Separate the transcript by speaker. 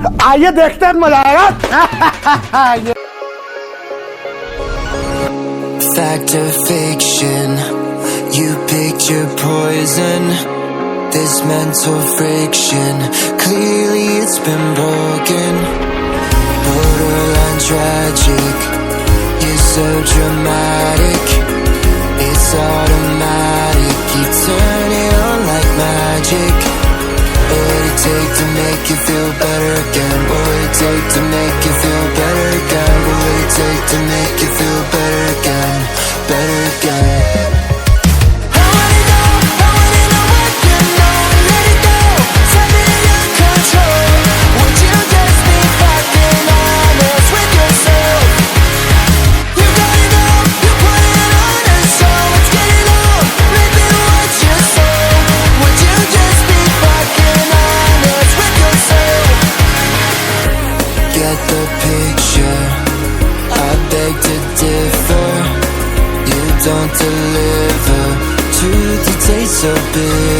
Speaker 1: आइए देखते हैं मजा आएगा।
Speaker 2: Fact or fiction, you picked your poison. This mental friction, clearly it's been broken. Borderline tragic, you're so dramatic. It's automatic, you turn it on like magic. What would it take to make you feel better again? What would it take to make you feel better again? What would it take to make you feel better again? Better again. The picture, I beg to differ. You don't deliver. Truth, it tastes so bitter.